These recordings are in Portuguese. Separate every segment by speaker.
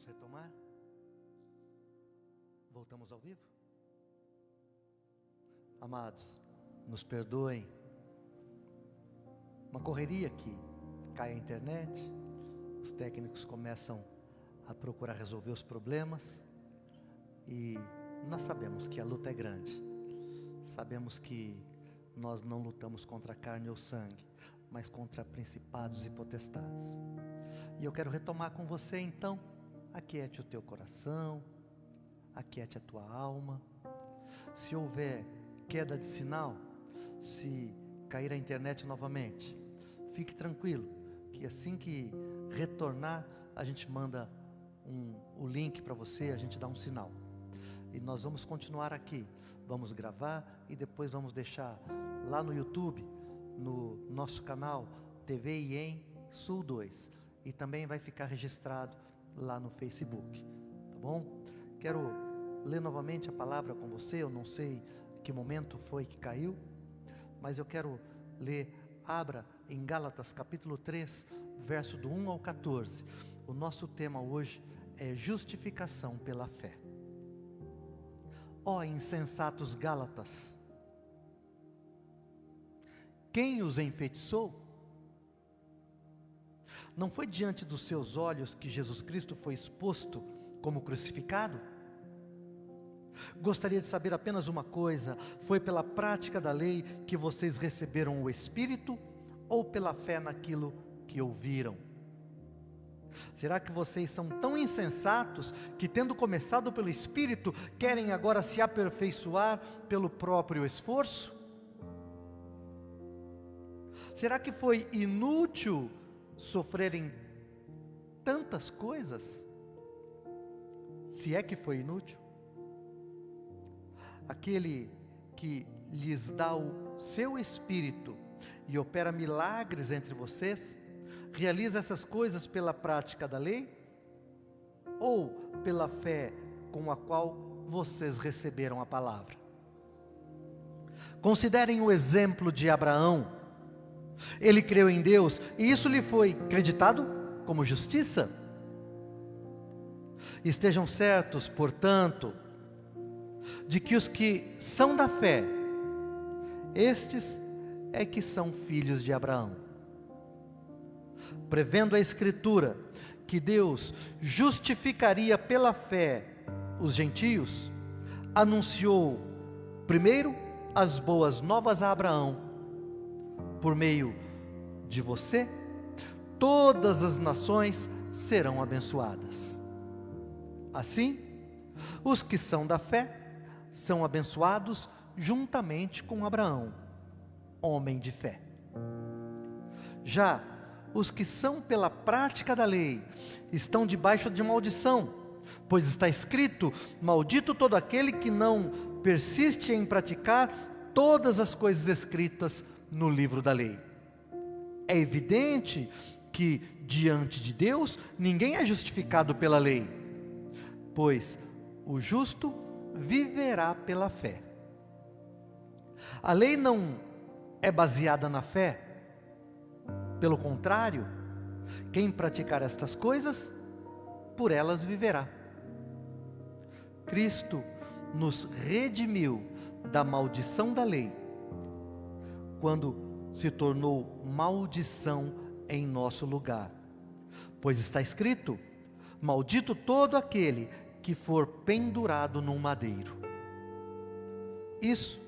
Speaker 1: Vamos retomar? Voltamos ao vivo? Amados, nos perdoem. Uma correria que cai a internet, os técnicos começam a procurar resolver os problemas e nós sabemos que a luta é grande. Sabemos que nós não lutamos contra a carne ou sangue, mas contra principados e potestades. E eu quero retomar com você então. Aquiete o teu coração, aquiete a tua alma. Se houver queda de sinal, se cair a internet novamente, fique tranquilo, que assim que retornar, a gente manda o link para você, a gente dá um sinal. E nós vamos continuar aqui, vamos gravar e depois vamos deixar lá no YouTube, no nosso canal TV IEM Sul 2. E também vai ficar registrado lá no Facebook, tá bom? Quero ler novamente a palavra com você. Eu não sei que momento foi que caiu, mas eu quero ler. Abra em Gálatas capítulo 3, verso do 1 ao 14. O nosso tema hoje é justificação pela fé. Ó insensatos Gálatas, quem os enfeitiçou? Não foi diante dos seus olhos que Jesus Cristo foi exposto como crucificado? Gostaria de saber apenas uma coisa: foi pela prática da lei que vocês receberam o Espírito ou pela fé naquilo que ouviram? Será que vocês são tão insensatos que, tendo começado pelo Espírito, querem agora se aperfeiçoar pelo próprio esforço? Será que foi inútil sofrerem tantas coisas? Se é que foi inútil. Aquele que lhes dá o seu Espírito e opera milagres entre vocês, realiza essas coisas pela prática da lei ou pela fé com a qual vocês receberam a palavra? Considerem o exemplo de Abraão. Ele creu em Deus e isso lhe foi creditado como justiça. Estejam certos, portanto, de que os que são da fé, estes é que são filhos de Abraão. Prevendo a Escritura que Deus justificaria pela fé os gentios, anunciou primeiro as boas novas a Abraão: por meio de você, todas as nações serão abençoadas. Assim, os que são da fé são abençoados juntamente com Abraão, homem de fé. Já os que são pela prática da lei estão debaixo de maldição, pois está escrito: maldito todo aquele que não persiste em praticar todas as coisas escritas no livro da lei. É evidente que diante de Deus ninguém é justificado pela lei, pois o justo viverá pela fé. A lei não é baseada na fé. Pelo contrário, quem praticar estas coisas, por elas viverá. Cristo nos redimiu da maldição da lei, quando se tornou maldição em nosso lugar. Pois está escrito: maldito todo aquele que for pendurado num madeiro. Isso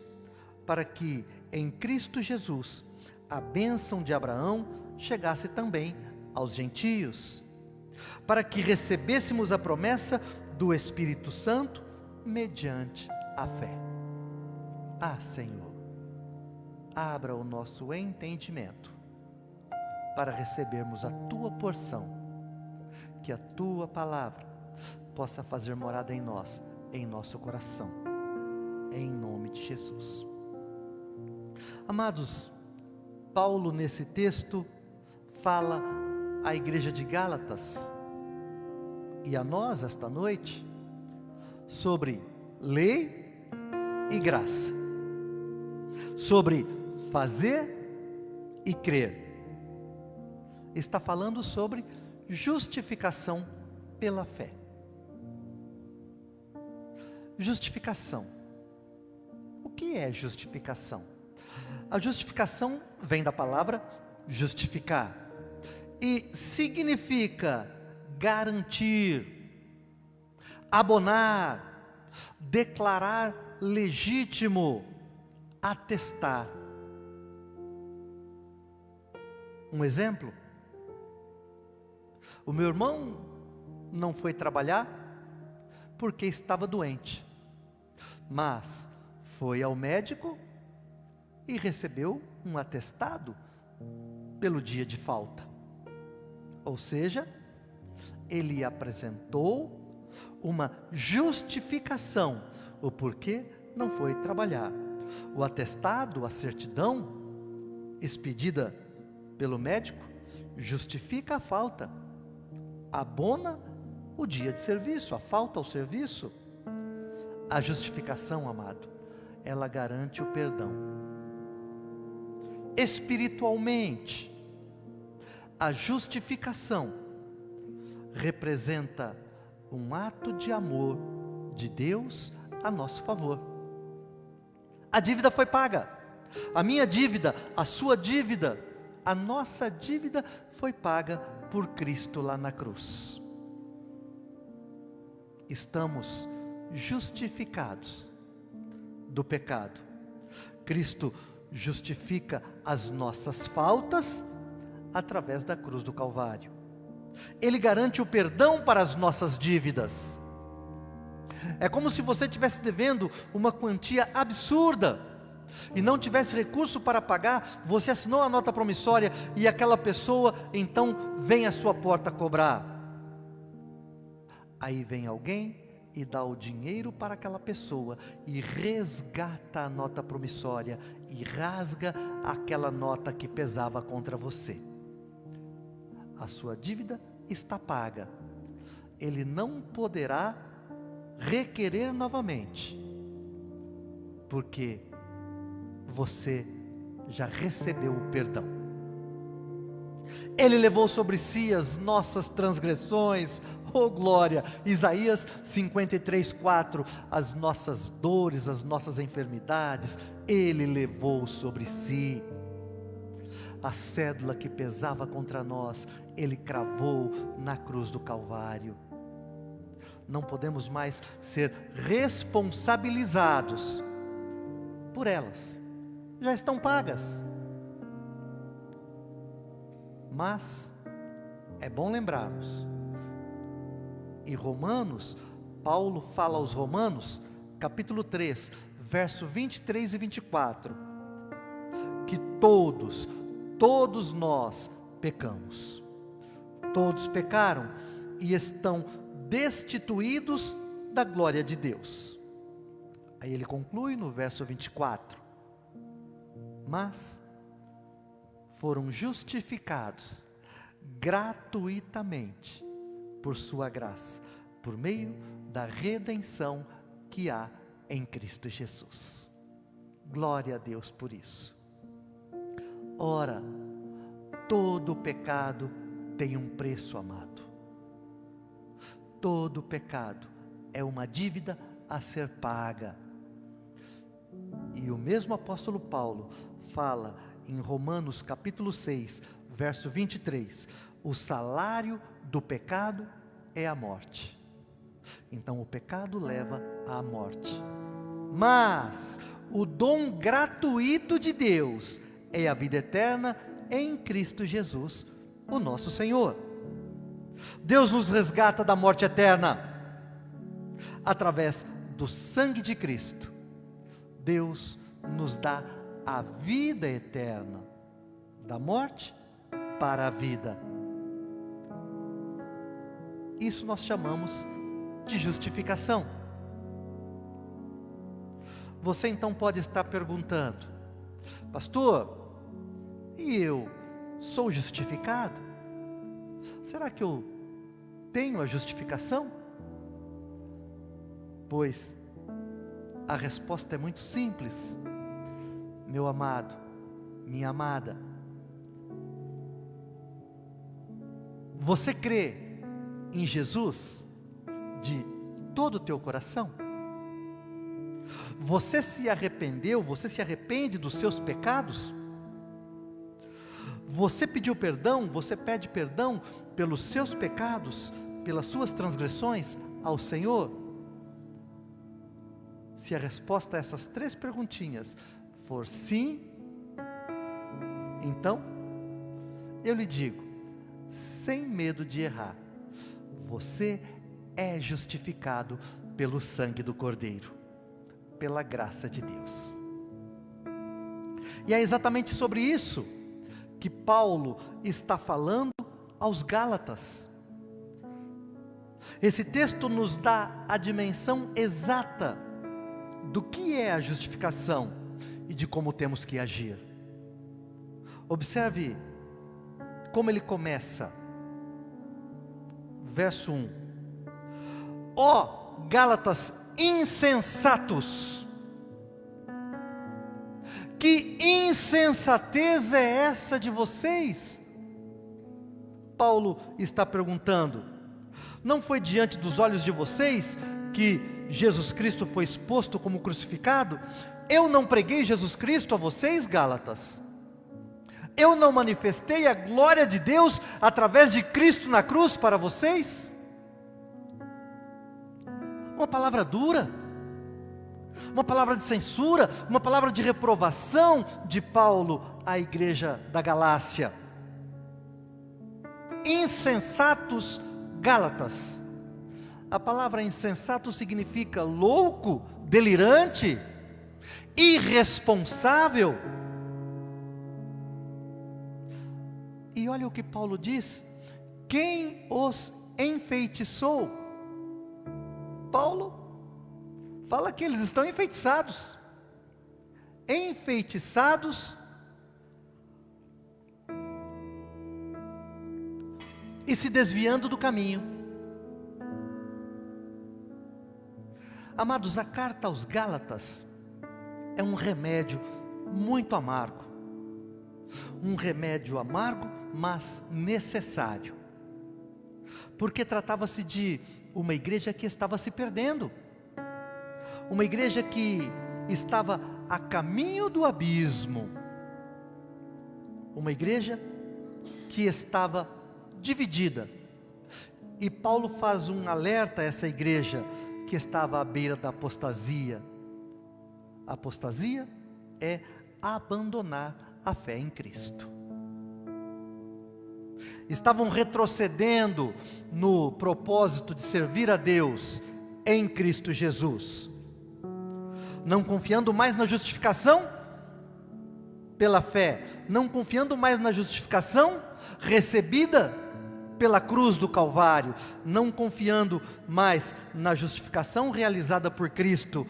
Speaker 1: para que em Cristo Jesus a bênção de Abraão chegasse também aos gentios, para que recebêssemos a promessa do Espírito Santo mediante a fé. Ah, Senhor, abra o nosso entendimento para recebermos a Tua porção, que a Tua palavra possa fazer morada em nós, em nosso coração, em nome de Jesus. Amados, Paulo nesse texto fala à igreja de Gálatas e a nós esta noite sobre lei e graça, sobre fazer e crer. Está falando sobre justificação pela fé. Justificação. O que é justificação? A justificação vem da palavra justificar e significa garantir, abonar, declarar legítimo, atestar. Um exemplo: o meu irmão não foi trabalhar porque estava doente, mas foi ao médico e recebeu um atestado pelo dia de falta. Ou seja, ele apresentou uma justificação, o porquê não foi trabalhar. O atestado, a certidão expedida pelo médico, justifica a falta, abona o dia de serviço, a falta ao serviço. A justificação, amado, ela garante o perdão. Espiritualmente, a justificação representa um ato de amor de Deus a nosso favor. A dívida foi paga, a minha dívida, a sua dívida, a nossa dívida foi paga por Cristo lá na cruz. Estamos justificados do pecado. Cristo justifica as nossas faltas através da cruz do Calvário. Ele garante o perdão para as nossas dívidas. É como se você estivesse devendo uma quantia absurda e não tivesse recurso para pagar. Você assinou a nota promissória e aquela pessoa então vem à sua porta cobrar. Aí vem alguém e dá o dinheiro para aquela pessoa e resgata a nota promissória e rasga aquela nota que pesava contra você. A sua dívida está paga. Ele não poderá requerer novamente, porque você já recebeu o perdão. Ele levou sobre si as nossas transgressões, oh glória, Isaías 53:4, as nossas dores, as nossas enfermidades, Ele levou sobre si. A cédula que pesava contra nós, Ele cravou na cruz do Calvário. Não podemos mais ser responsabilizados por elas, já estão pagas. Mas é bom lembrarmos, em Romanos, Paulo fala aos Romanos, capítulo 3, verso 23 e 24, que todos nós pecamos. Todos pecaram e estão destituídos da glória de Deus. Aí ele conclui no verso 24, mas foram justificados gratuitamente por sua graça, por meio da redenção que há em Cristo Jesus. Glória a Deus por isso. Ora, todo pecado tem um preço, amado. Todo pecado é uma dívida a ser paga. E o mesmo apóstolo Paulo fala em Romanos capítulo 6, verso 23, o salário do pecado é a morte. Então o pecado leva à morte. Mas o dom gratuito de Deus é a vida eterna em Cristo Jesus, o nosso Senhor. Deus nos resgata da morte eterna através do sangue de Cristo. Deus nos dá a vida eterna, da morte para a vida. Isso nós chamamos de justificação. Você então pode estar perguntando: pastor, e eu sou justificado? Será que eu tenho a justificação? Pois a resposta é muito simples, meu amado, minha amada. Você crê em Jesus de todo o teu coração? Você se arrependeu? Você se arrepende dos seus pecados? Você pediu perdão? Você pede perdão pelos seus pecados, pelas suas transgressões ao Senhor? Se a resposta a essas 3 perguntinhas for sim, então, eu lhe digo, sem medo de errar, você é justificado pelo sangue do Cordeiro, pela graça de Deus. E é exatamente sobre isso que Paulo está falando aos Gálatas. Esse texto nos dá a dimensão exata do que é a justificação e de como temos que agir. Observe como ele começa. Verso 1. Ó Gálatas insensatos! Que insensatez é essa de vocês? Paulo está perguntando. Não foi diante dos olhos de vocês que Jesus Cristo foi exposto como crucificado? Eu não preguei Jesus Cristo a vocês, Gálatas? Eu não manifestei a glória de Deus através de Cristo na cruz para vocês? Uma palavra dura, uma palavra de censura, uma palavra de reprovação de Paulo à igreja da Galácia. Insensatos Gálatas. A palavra insensato significa louco, delirante, irresponsável. E olha o que Paulo diz: quem os enfeitiçou? Paulo fala que eles estão enfeitiçados. Enfeitiçados e se desviando do caminho. Amados, a carta aos Gálatas é um remédio muito amargo. Um remédio amargo, mas necessário. Porque tratava-se de uma igreja que estava se perdendo. Uma igreja que estava a caminho do abismo. Uma igreja que estava dividida. E Paulo faz um alerta a essa igreja que estava à beira da apostasia. A apostasia é abandonar a fé em Cristo. Estavam retrocedendo no propósito de servir a Deus em Cristo Jesus. Não confiando mais na justificação pela fé, não confiando mais na justificação recebida pela cruz do Calvário, não confiando mais na justificação realizada por Cristo.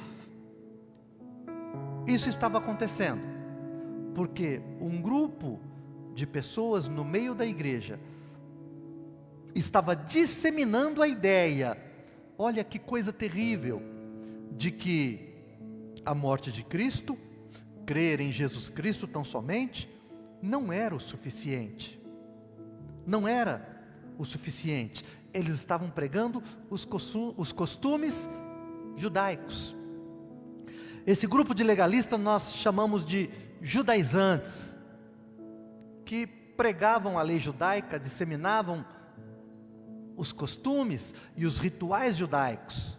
Speaker 1: Isso estava acontecendo, porque um grupo de pessoas no meio da igreja estava disseminando a ideia, olha que coisa terrível, de que a morte de Cristo, crer em Jesus Cristo tão somente, não era o suficiente. Não era o suficiente. Eles estavam pregando os costumes judaicos. Esse grupo de legalistas nós chamamos de judaizantes, que pregavam a lei judaica, disseminavam os costumes e os rituais judaicos.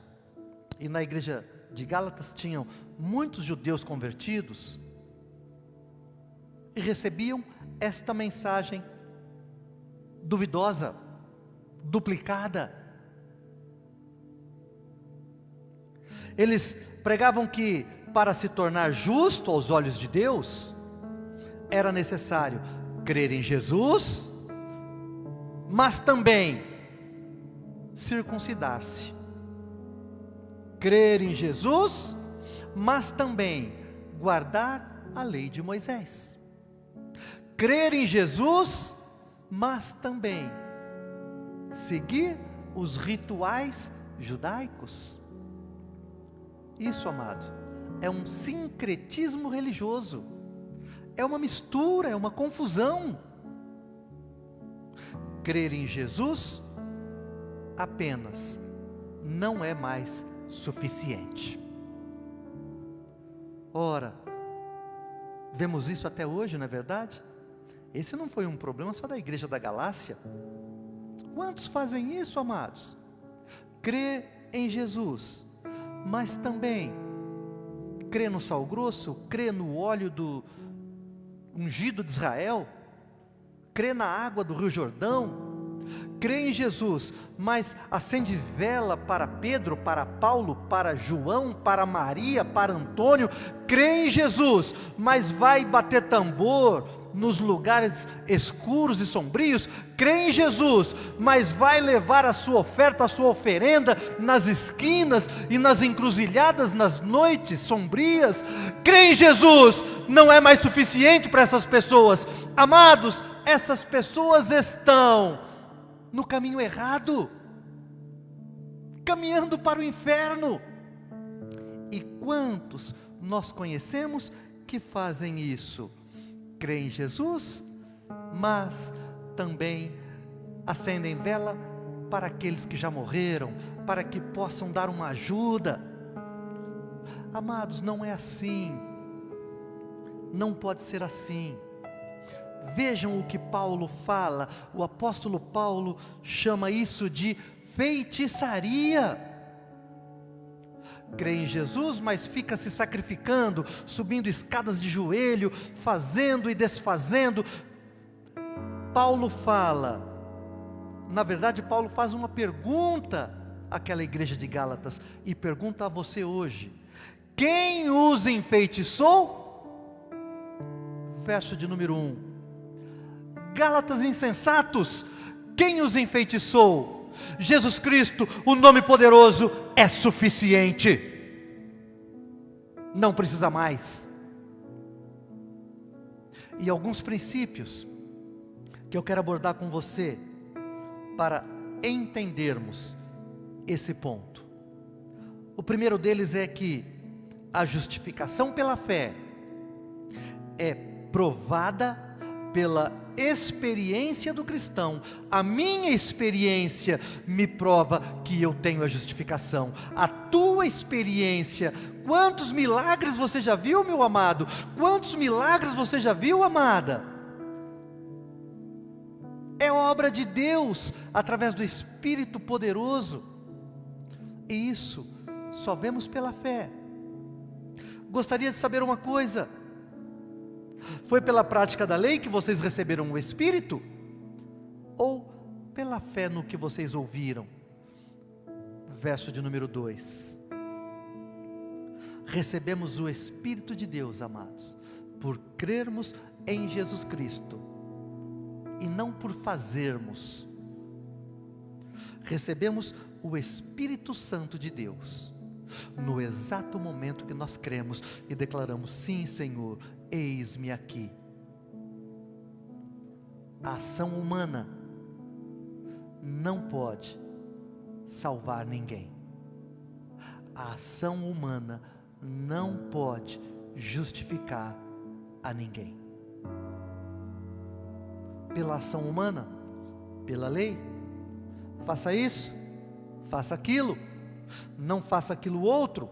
Speaker 1: E na igreja de Gálatas tinham muitos judeus convertidos e recebiam esta mensagem duvidosa, duplicada. Eles pregavam que para se tornar justo aos olhos de Deus, era necessário crer em Jesus, mas também circuncidar-se. Crer em Jesus, mas também guardar a lei de Moisés. Crer em Jesus, mas também seguir os rituais judaicos. Isso, amado, é um sincretismo religioso. É uma mistura, é uma confusão. Crer em Jesus apenas não é mais suficiente. Ora, vemos isso até hoje, não é verdade? Esse não foi um problema só da igreja da Galácia. Quantos fazem isso, amados? Crê em Jesus, mas também crê no sal grosso, crê no óleo do ungido de Israel, crê na água do Rio Jordão, crê em Jesus, mas acende vela para Pedro, para Paulo, para João, para Maria, para Antônio, crê em Jesus, mas vai bater tambor nos lugares escuros e sombrios, crê em Jesus, mas vai levar a sua oferta, a sua oferenda nas esquinas e nas encruzilhadas, nas noites sombrias, crê em Jesus, não é mais suficiente para essas pessoas, amados, essas pessoas estão no caminho errado, caminhando para o inferno. E quantos nós conhecemos que fazem isso? Creem em Jesus, mas também acendem vela para aqueles que já morreram, para que possam dar uma ajuda. Amados, não é assim, não pode ser assim. Vejam o que Paulo fala, o apóstolo Paulo chama isso de feitiçaria. Crê em Jesus, mas fica se sacrificando, subindo escadas de joelho, fazendo e desfazendo. Paulo fala, na verdade Paulo faz uma pergunta àquela igreja de Gálatas, e pergunta a você hoje: quem os enfeitiçou? Verso de número 1. Gálatas insensatos, quem os enfeitiçou? Jesus Cristo, o nome poderoso, é suficiente, não precisa mais. E alguns princípios que eu quero abordar com você, para entendermos esse ponto. O primeiro deles é que a justificação pela fé é provada pela experiência do cristão. A minha experiência me prova que eu tenho a justificação. A tua experiência, quantos milagres você já viu, meu amado? Quantos milagres você já viu, amada? É obra de Deus, através do Espírito poderoso. E isso só vemos pela fé. Gostaria de saber uma coisa: foi pela prática da lei que vocês receberam o Espírito? Ou pela fé no que vocês ouviram? Verso de número 2. Recebemos o Espírito de Deus, amados, por crermos em Jesus Cristo, e não por fazermos. Recebemos o Espírito Santo de Deus, no exato momento que nós cremos e declaramos: sim, Senhor, eis-me aqui. A ação humana não pode salvar ninguém. A ação humana não pode justificar a ninguém. Pela ação humana, pela lei, faça isso, faça aquilo, não faça aquilo outro.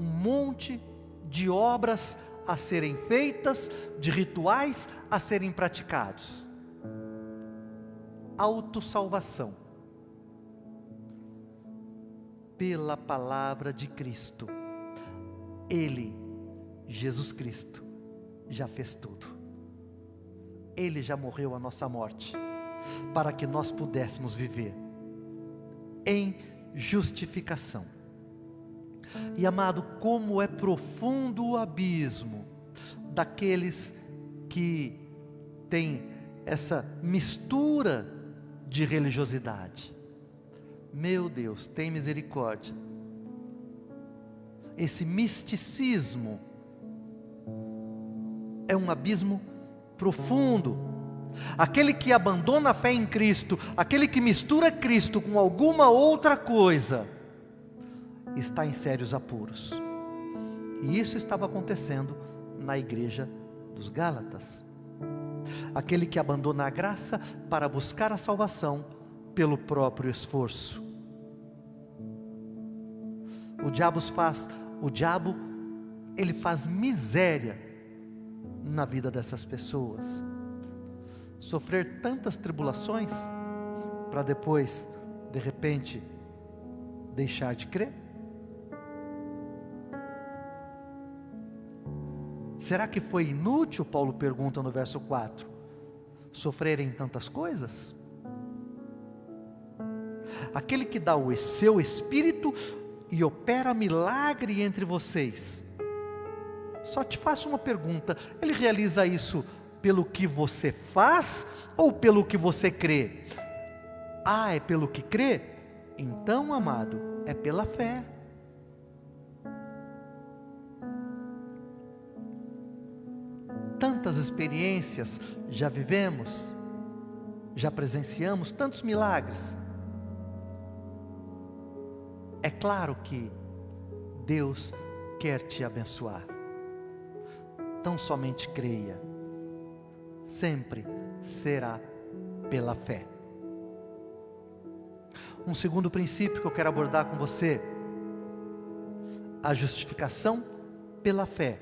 Speaker 1: Um monte de obras a serem feitas, de rituais a serem praticados. Autossalvação pela palavra de Cristo. Ele, Jesus Cristo, já fez tudo. Ele já morreu a nossa morte, para que nós pudéssemos viver em justificação. E amado, como é profundo o abismo daqueles que têm essa mistura de religiosidade. Meu Deus, tem misericórdia. Esse misticismo é um abismo profundo. Aquele que abandona a fé em Cristo, aquele que mistura Cristo com alguma outra coisa, está em sérios apuros. E isso estava acontecendo na igreja dos Gálatas. Aquele que abandona a graça para buscar a salvação pelo próprio esforço. O diabo ele faz miséria na vida dessas pessoas. Sofrer tantas tribulações para depois, de repente, deixar de crer? Será que foi inútil, Paulo pergunta no verso 4, sofrerem tantas coisas? Aquele que dá o seu Espírito e opera milagre entre vocês. Só te faço uma pergunta: ele realiza isso pelo que você faz ou pelo que você crê? Ah, é pelo que crê? Então, amado, é pela fé. Tantas experiências já vivemos, já presenciamos tantos milagres. É claro que Deus quer te abençoar. Tão somente creia. Sempre será pela fé. Um segundo princípio que eu quero abordar com você: a justificação pela fé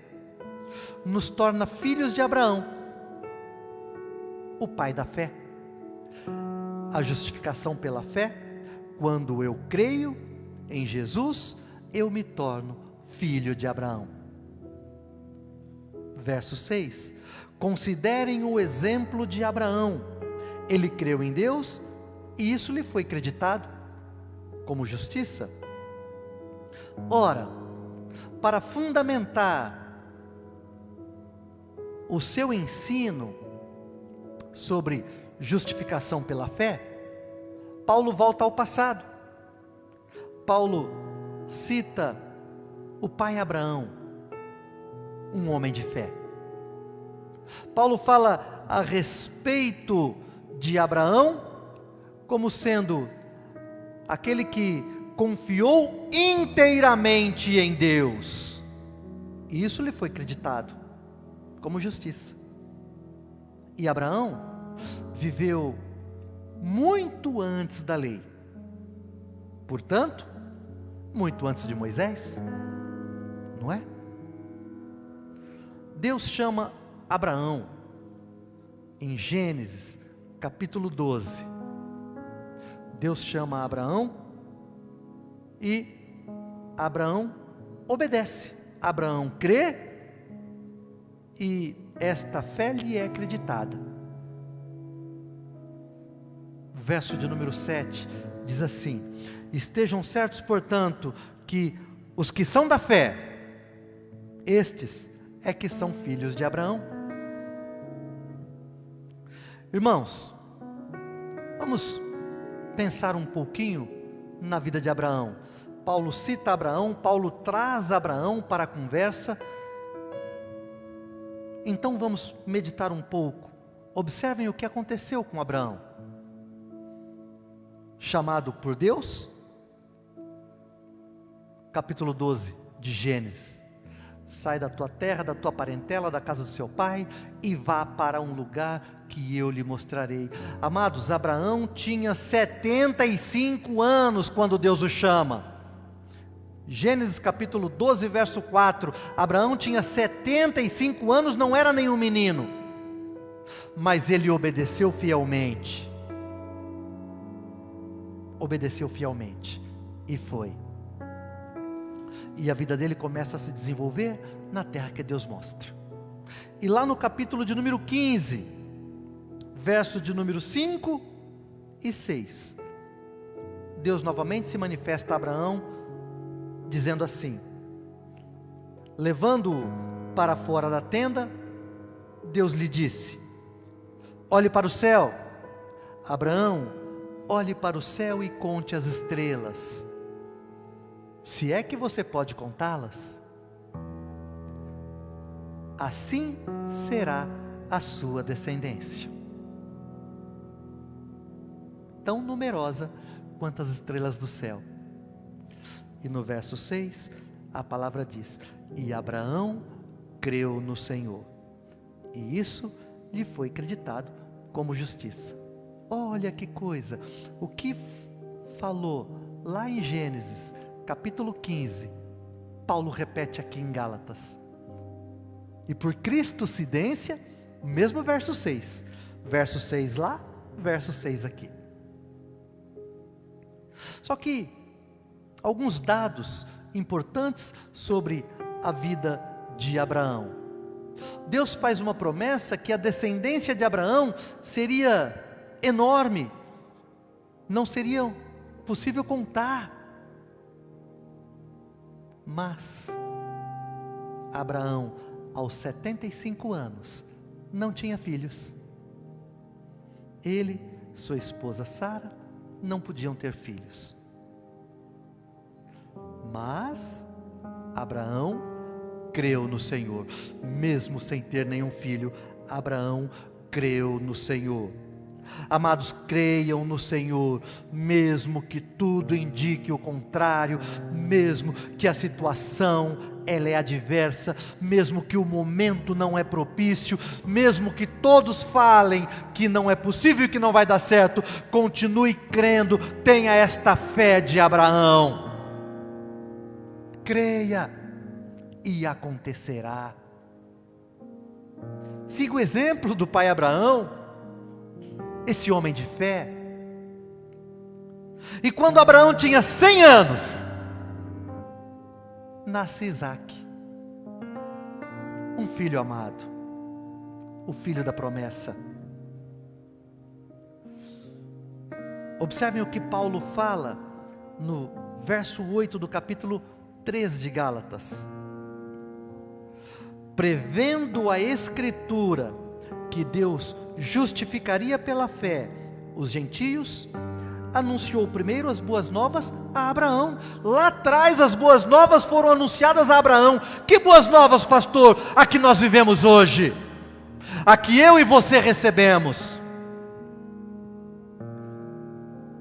Speaker 1: nos torna filhos de Abraão, o pai da fé. A justificação pela fé, quando eu creio em Jesus, eu me torno filho de Abraão. Verso 6: considerem o exemplo de Abraão. Ele creu em Deus e isso lhe foi creditado como justiça. Ora, para fundamentar o seu ensino sobre justificação pela fé, Paulo volta ao passado. Paulo cita o pai Abraão, um homem de fé. Paulo fala a respeito de Abraão como sendo aquele que confiou inteiramente em Deus, e isso lhe foi creditado como justiça. E Abraão viveu muito antes da lei, portanto, muito antes de Moisés, não é? Deus chama Abraão em Gênesis capítulo 12. Deus chama Abraão e Abraão obedece. Abraão crê e esta fé lhe é acreditada. Verso de número 7 diz assim: estejam certos, portanto, que os que são da fé, estes é que são filhos de Abraão. Irmãos, vamos pensar um pouquinho na vida de Abraão. Paulo cita Abraão, Paulo traz Abraão para a conversa. Então vamos meditar um pouco. Observem o que aconteceu com Abraão. Chamado por Deus, capítulo 12 de Gênesis: sai da tua terra, da tua parentela, da casa do seu pai, e vá para um lugar que eu lhe mostrarei. Amados, Abraão tinha 75 anos quando Deus o chama. Gênesis capítulo 12, verso 4, Abraão tinha 75 anos, não era nenhum menino, mas ele obedeceu fielmente. Obedeceu fielmente, e foi. E a vida dele começa a se desenvolver na terra que Deus mostra. E lá no capítulo de número 15, verso de número 5 e 6, Deus novamente se manifesta a Abraão, dizendo assim: levando-o para fora da tenda, Deus lhe disse: olhe para o céu. Abraão, olhe para o céu e conte as estrelas, se é que você pode contá-las. Assim será a sua descendência, tão numerosa quanto as estrelas do céu. E no verso 6, a palavra diz: e Abraão creu no Senhor, e isso lhe foi creditado como justiça. Olha que coisa, o que falou lá em Gênesis capítulo 15, Paulo repete aqui em Gálatas. E por cristocidência, mesmo verso 6. Verso 6 lá, verso 6 aqui. Só que alguns dados importantes sobre a vida de Abraão. Deus faz uma promessa que a descendência de Abraão seria enorme, não seria possível contar. Mas Abraão, aos 75 anos, não tinha filhos. Ele, sua esposa Sara, não podiam ter filhos. Mas Abraão creu no Senhor, mesmo sem ter nenhum filho. Abraão creu no Senhor. Amados, creiam no Senhor, mesmo que tudo indique o contrário, mesmo que a situação ela é adversa, mesmo que o momento não é propício, mesmo que todos falem que não é possível e que não vai dar certo, continue crendo, tenha esta fé de Abraão. Creia e acontecerá. Siga o exemplo do pai Abraão, esse homem de fé. E quando Abraão tinha 100 anos, nasce Isaque, um filho amado, o filho da promessa. Observem o que Paulo fala no verso 8 do capítulo 3 de Gálatas. Prevendo a Escritura que Deus justificaria pela fé os gentios, anunciou primeiro as boas novas a Abraão. Lá atrás as boas novas foram anunciadas a Abraão. Que boas novas, pastor? A que nós vivemos hoje, a que eu e você recebemos.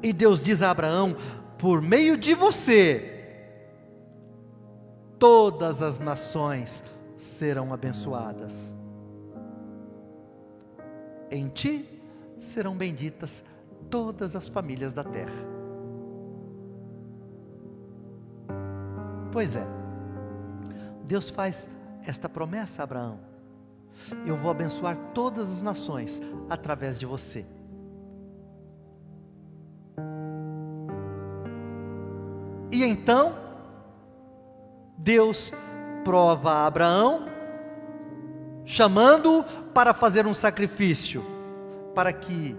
Speaker 1: E Deus diz a Abraão: por meio de você, todas as nações serão abençoadas. Em ti serão benditas todas as famílias da terra. Pois é, Deus faz esta promessa a Abraão: eu vou abençoar todas as nações através de você. E então Deus prova a Abraão, chamando-o para fazer um sacrifício, para que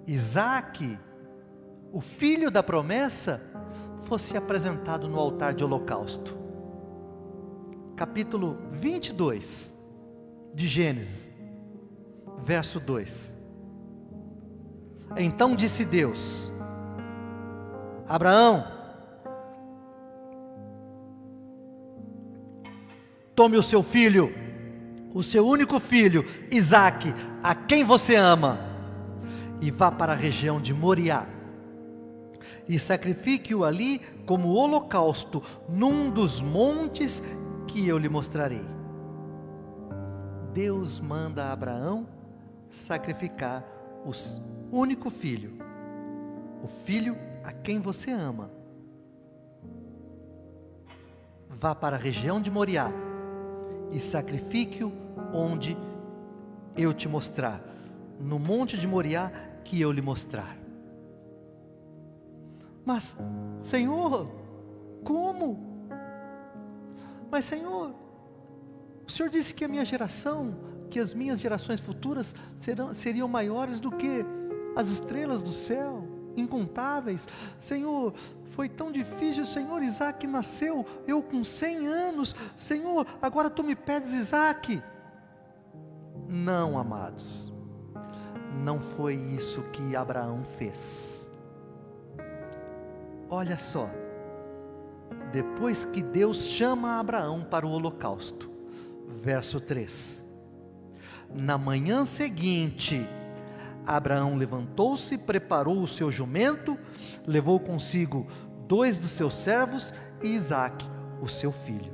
Speaker 1: Isaque, o filho da promessa, fosse apresentado no altar de holocausto. Capítulo 22 de Gênesis, verso 2. Então disse Deus: Abraão, tome o seu filho, o seu único filho, Isaque, a quem você ama, e vá para a região de Moriá, e sacrifique-o ali como holocausto, num dos montes que eu lhe mostrarei. Deus manda a Abraão sacrificar o único filho, o filho a quem você ama. Vá para a região de Moriá e sacrifique-o onde eu te mostrar, no monte de Moriá que eu lhe mostrar. Mas, Senhor, como? Mas, Senhor, o Senhor disse que a minha geração, que as minhas gerações futuras seriam maiores do que as estrelas do céu, incontáveis. Senhor, foi tão difícil, Senhor, Isaque nasceu, eu com 100 anos, Senhor, agora Tu me pedes Isaque. Não, amados, não foi isso que Abraão fez. Olha só, depois que Deus chama Abraão para o holocausto, verso 3, na manhã seguinte, Abraão levantou-se, preparou o seu jumento, levou consigo 2 dos seus servos e Isaque, o seu filho.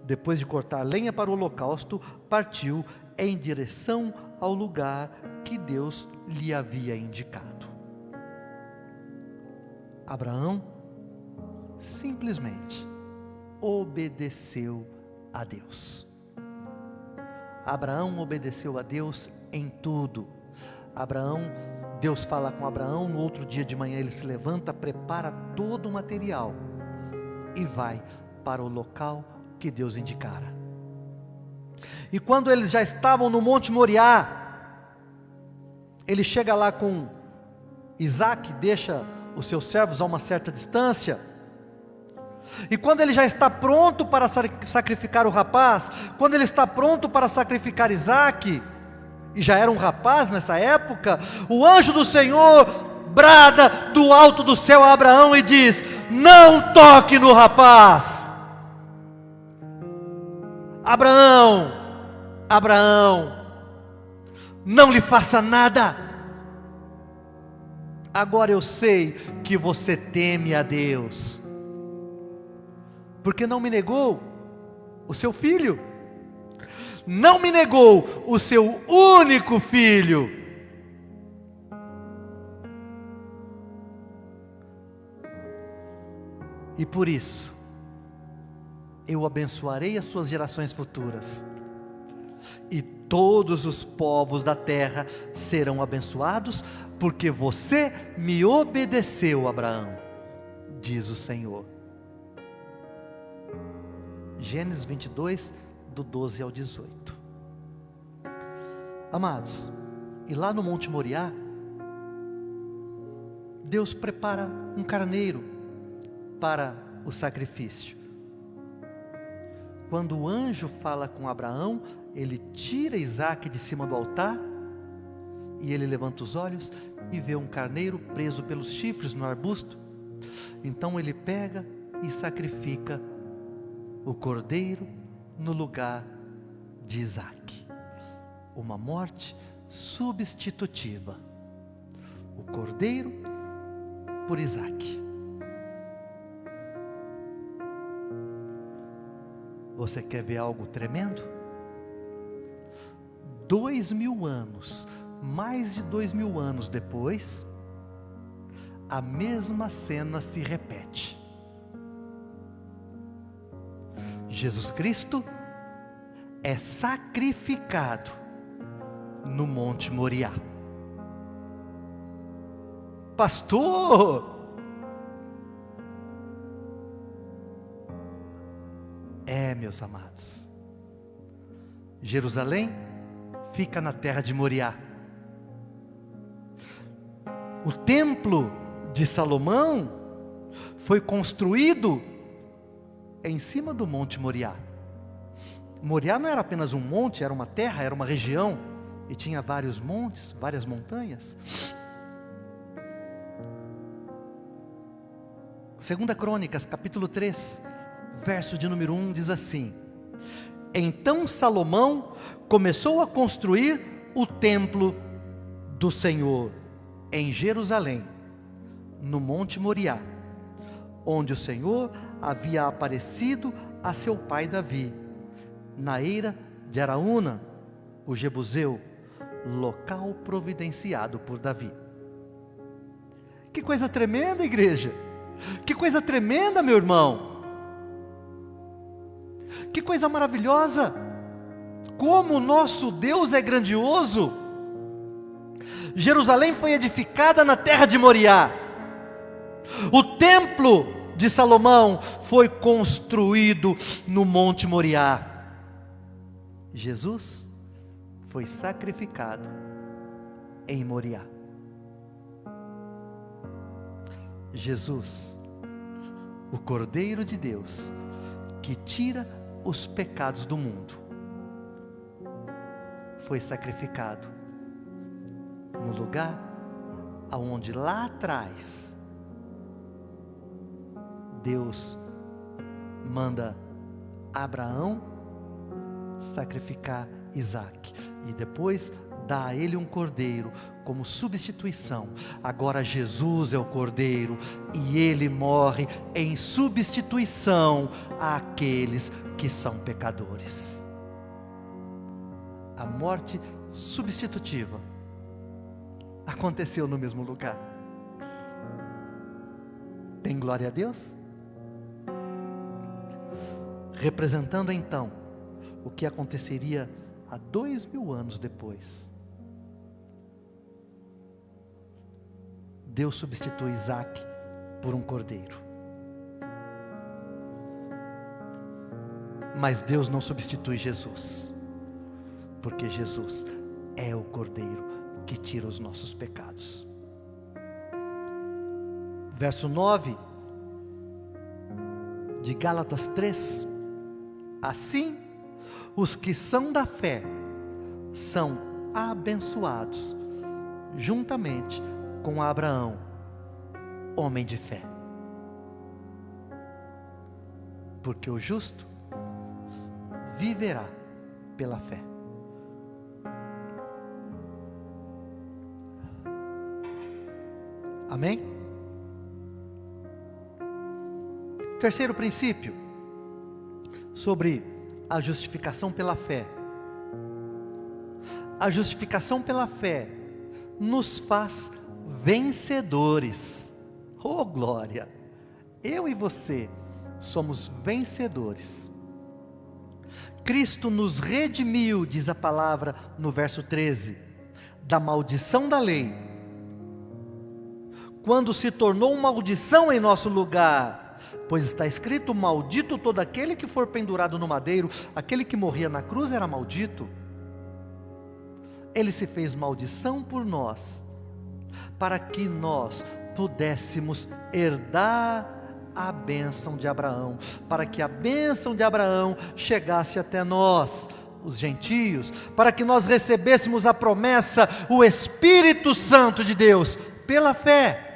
Speaker 1: Depois de cortar lenha para o holocausto, partiu em direção ao lugar que Deus lhe havia indicado. Abraão simplesmente obedeceu a Deus. Abraão obedeceu a Deus em tudo. Deus fala com Abraão, no outro dia de manhã ele se levanta, prepara todo o material e vai para o local que Deus indicara. E quando eles já estavam no Monte Moriá, ele chega lá com Isaque, deixa os seus servos a uma certa distância, e quando ele já está pronto para sacrificar o rapaz, quando ele está pronto para sacrificar Isaque, e já era um rapaz nessa época, o anjo do Senhor brada do alto do céu a Abraão e diz: não toque no rapaz. Abraão, não lhe faça nada. Agora eu sei que você teme a Deus, porque não me negou o seu filho, não me negou o seu único filho. E por isso, eu abençoarei as suas gerações futuras, e todos os povos da terra serão abençoados, porque você me obedeceu, Abraão, diz o Senhor. Gênesis 22, do 12 ao 18. Amados, e lá no Monte Moriá, Deus prepara um carneiro para o sacrifício. Quando o anjo fala com Abraão, ele tira Isaque de cima do altar, e ele levanta os olhos e vê um carneiro preso pelos chifres no arbusto. Então ele pega e sacrifica o cordeiro no lugar de Isaque. Uma morte substitutiva. O cordeiro por Isaque. Você quer ver algo tremendo? 2000 anos, mais de 2000 anos depois, a mesma cena se repete. Jesus Cristo é sacrificado no Monte Moriá. Pastor, meus amados, Jerusalém fica na terra de Moriá. O templo de Salomão foi construído em cima do Monte Moriá. Moriá não era apenas um monte, era uma terra, era uma região, e tinha vários montes, várias montanhas. 2 Crônicas, capítulo 3, verso de número 1, diz assim: então Salomão começou a construir o templo do Senhor em Jerusalém, no Monte Moriá, onde o Senhor havia aparecido a seu pai Davi, na eira de Araúna, o Jebuseu, local providenciado por Davi. Que coisa tremenda, igreja! Que coisa tremenda, meu irmão! Que coisa maravilhosa! Como o nosso Deus é grandioso! Jerusalém foi edificada na terra de Moriá. O templo de Salomão foi construído no Monte Moriá. Jesus foi sacrificado em Moriá. Jesus, o Cordeiro de Deus, que tira os pecados do mundo, foi sacrificado no lugar aonde lá atrás Deus manda Abraão sacrificar Isaque, e depois dá a ele um cordeiro como substituição. Agora Jesus é o cordeiro, e ele morre em substituição àqueles que são pecadores. A morte substitutiva aconteceu no mesmo lugar. Tem glória a Deus? representando então o que aconteceria há 2000 anos depois. Deus substitui Isaac por um cordeiro. Mas Deus não substitui Jesus, porque Jesus é o cordeiro que tira os nossos pecados. Verso 9 de Gálatas 3: assim, os que são da fé são abençoados juntamente com Abraão, homem de fé. Porque o justo viverá pela fé. Amém? Terceiro princípio sobre a justificação pela fé. A justificação pela fé nos faz vencedores. Oh glória! Eu e você somos vencedores. Cristo nos redimiu, diz a palavra no verso 13, da maldição da lei, quando se tornou maldição em nosso lugar, pois está escrito: maldito todo aquele que for pendurado no madeiro. Aquele que morria na cruz era maldito. Ele se fez maldição por nós, para que nós pudéssemos herdar a bênção de Abraão, para que a bênção de Abraão chegasse até nós, os gentios, para que nós recebêssemos a promessa, o Espírito Santo de Deus, pela fé.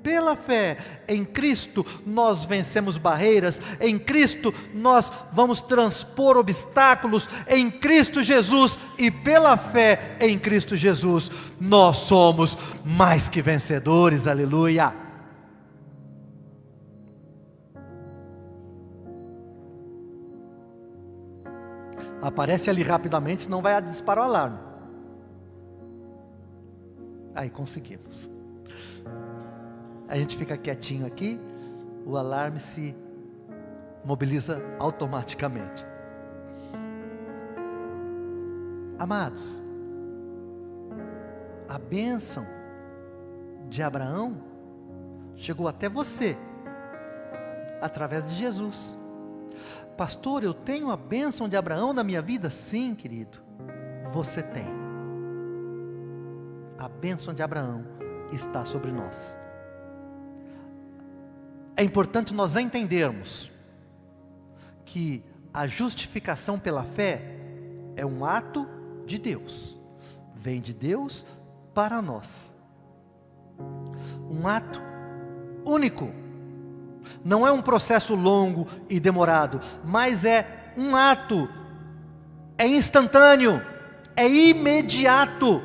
Speaker 1: Pela fé em Cristo nós vencemos barreiras, em Cristo nós vamos transpor obstáculos, em Cristo Jesus, e pela fé em Cristo Jesus nós somos mais que vencedores, aleluia. Aparece ali rapidamente, senão vai disparar o alarme. Aí conseguimos. A gente fica quietinho aqui, o alarme se mobiliza automaticamente. Amados, a bênção de Abraão chegou até você, através de Jesus. Pastor, eu tenho a bênção de Abraão na minha vida? Sim, querido, você tem. A bênção de Abraão está sobre nós. É importante nós entendermos que a justificação pela fé é um ato de Deus, vem de Deus para nós, um ato único, não é um processo longo e demorado, mas é um ato, é instantâneo, é imediato.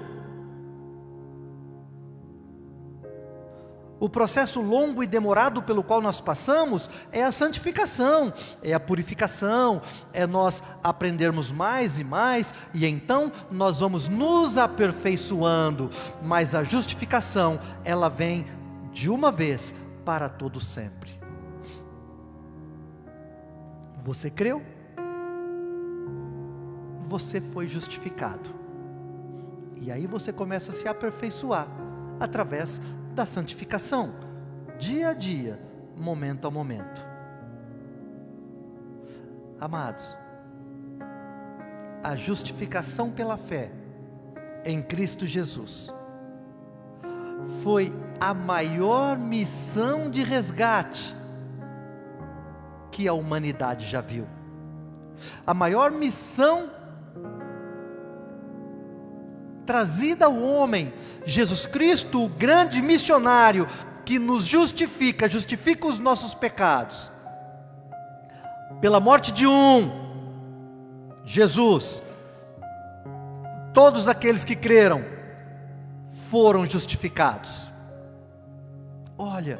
Speaker 1: O processo longo e demorado pelo qual nós passamos é a santificação, é a purificação, é nós aprendermos mais e mais, e então nós vamos nos aperfeiçoando, mas a justificação, ela vem de uma vez para todo sempre. Você creu? Você foi justificado, e aí você começa a se aperfeiçoar, através da santificação, dia a dia, momento a momento. Amados, a justificação pela fé em Cristo Jesus foi a maior missão de resgate que a humanidade já viu. A maior missão trazida ao homem, Jesus Cristo, o grande missionário, que nos justifica os nossos pecados, pela morte de Jesus, todos aqueles que creram, foram justificados. Olha,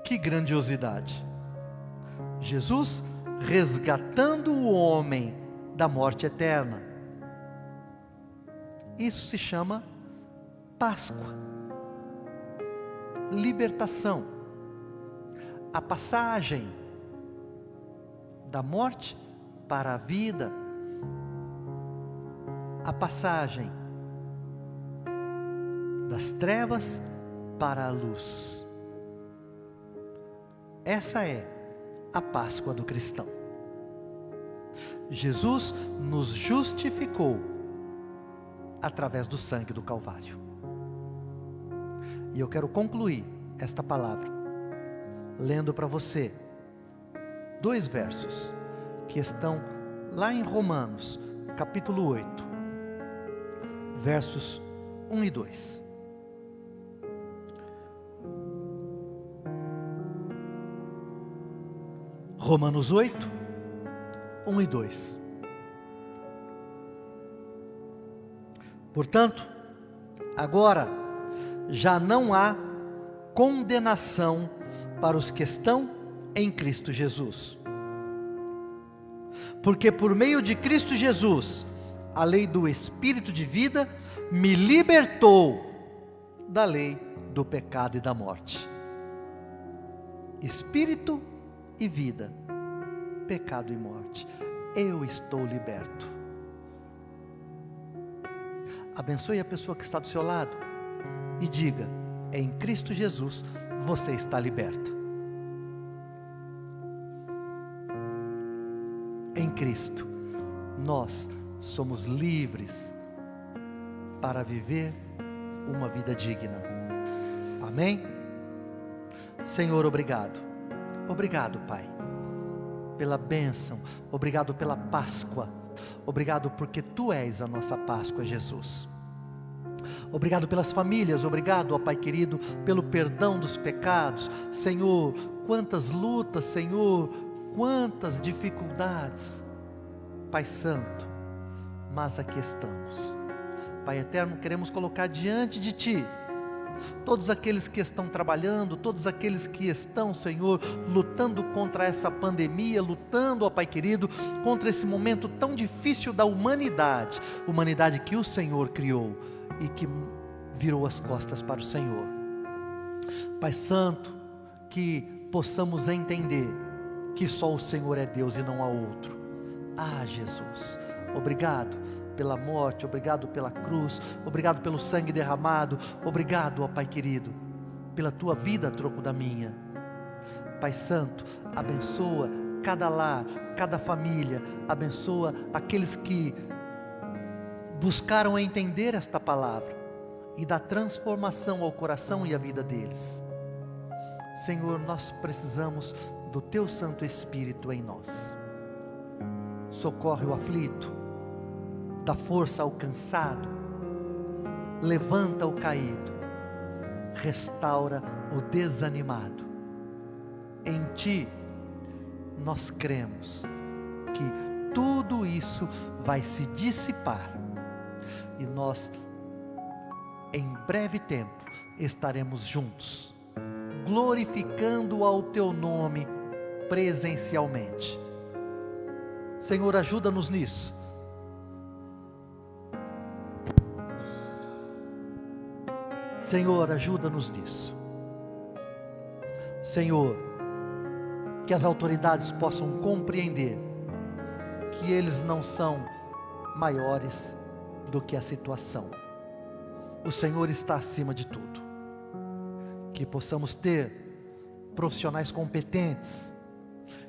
Speaker 1: que grandiosidade, Jesus resgatando o homem da morte eterna. Isso se chama Páscoa, libertação, a passagem da morte para a vida, a passagem das trevas para a luz. Essa é a Páscoa do cristão. Jesus nos justificou através do sangue do Calvário. E eu quero concluir esta palavra lendo para você 2 versos que estão lá em Romanos, capítulo 8, versos 1 e 2. Romanos 8, 1 e 2. Portanto, agora já não há condenação para os que estão em Cristo Jesus. Porque por meio de Cristo Jesus, a lei do Espírito de vida me libertou da lei do pecado e da morte. Espírito e vida, pecado e morte, eu estou liberto. Abençoe a pessoa que está do seu lado e diga: em Cristo Jesus você está liberta. Em Cristo nós somos livres para viver uma vida digna. Amém? Senhor, obrigado. Obrigado, Pai, pela bênção. Obrigado pela Páscoa. Obrigado porque Tu és a nossa Páscoa, Jesus. Obrigado pelas famílias. Obrigado, ó Pai querido, pelo perdão dos pecados. Senhor, quantas lutas, Senhor, quantas dificuldades. Pai Santo, mas aqui estamos. Pai Eterno, queremos colocar diante de Ti todos aqueles que estão trabalhando, todos aqueles que estão, Senhor, lutando contra essa pandemia, lutando, ó Pai querido, contra esse momento tão difícil da humanidade, humanidade que o Senhor criou e que virou as costas para o Senhor. Pai Santo, que possamos entender que só o Senhor é Deus e não há outro. Ah, Jesus, obrigado pela morte, obrigado pela cruz, obrigado pelo sangue derramado, obrigado, ó Pai querido, pela Tua vida a troco da minha. Pai Santo, abençoa cada lar, cada família, abençoa aqueles que buscaram entender esta palavra e dar transformação ao coração e à vida deles. Senhor, nós precisamos do Teu Santo Espírito em nós. Socorre o aflito, dá força ao cansado, levanta o caído, restaura o desanimado. Em Ti nós cremos que tudo isso vai se dissipar e nós em breve tempo estaremos juntos, glorificando ao Teu nome presencialmente. Senhor, ajuda-nos nisso. Senhor, ajuda-nos nisso. Senhor, que as autoridades possam compreender que eles não são maiores do que a situação. O Senhor está acima de tudo. Que possamos ter profissionais competentes,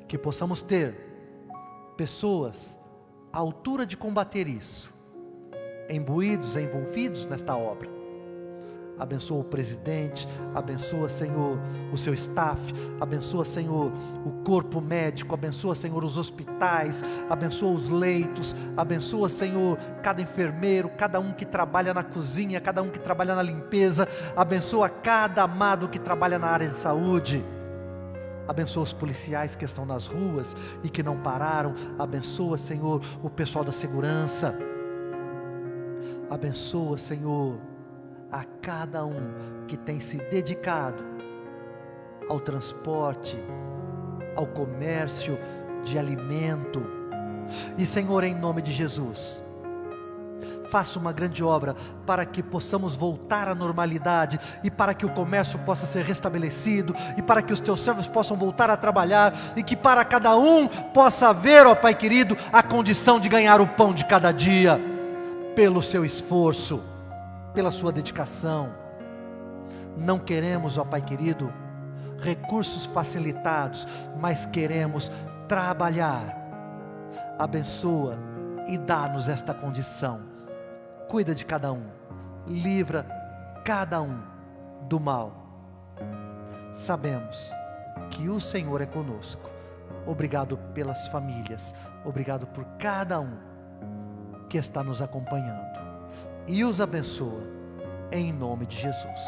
Speaker 1: que possamos ter pessoas à altura de combater isso, imbuídos, envolvidos nesta obra. Abençoa o presidente, abençoa, Senhor, o seu staff, abençoa, Senhor, o corpo médico, abençoa, Senhor, os hospitais, abençoa os leitos, abençoa, Senhor, cada enfermeiro, cada um que trabalha na cozinha, cada um que trabalha na limpeza, abençoa cada amado que trabalha na área de saúde, abençoa os policiais que estão nas ruas e que não pararam, abençoa, Senhor, o pessoal da segurança, abençoa, Senhor, a cada um que tem se dedicado ao transporte, ao comércio de alimento. E Senhor, em nome de Jesus, Faça uma grande obra para que possamos voltar à normalidade e para que o comércio possa ser restabelecido e para que os teus servos possam voltar a trabalhar e que para cada um possa ver, ó Pai querido, a condição de ganhar o pão de cada dia pelo seu esforço, pela sua dedicação. Não queremos, ó Pai querido, recursos facilitados, mas queremos trabalhar. Abençoa e dá-nos esta condição. Cuida de cada um, livra cada um do mal. Sabemos que o Senhor é conosco. Obrigado pelas famílias, obrigado por cada um que está nos acompanhando. E os abençoa em nome de Jesus.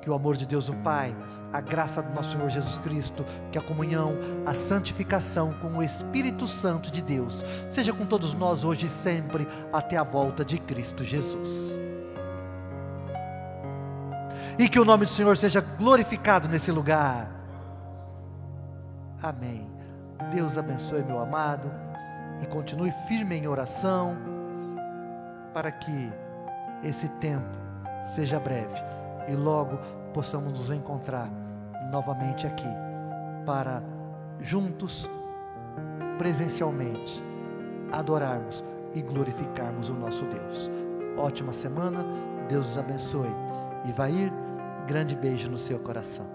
Speaker 1: Que o amor de Deus o Pai, a graça do nosso Senhor Jesus Cristo, que a comunhão, a santificação com o Espírito Santo de Deus, seja com todos nós hoje e sempre, até a volta de Cristo Jesus. E que o nome do Senhor seja glorificado nesse lugar. Amém. Deus abençoe, meu amado, e continue firme em oração, para que esse tempo seja breve e logo possamos nos encontrar novamente aqui, para juntos, presencialmente, adorarmos e glorificarmos o nosso Deus. Ótima semana, Deus os abençoe. E vai ir, grande beijo no seu coração.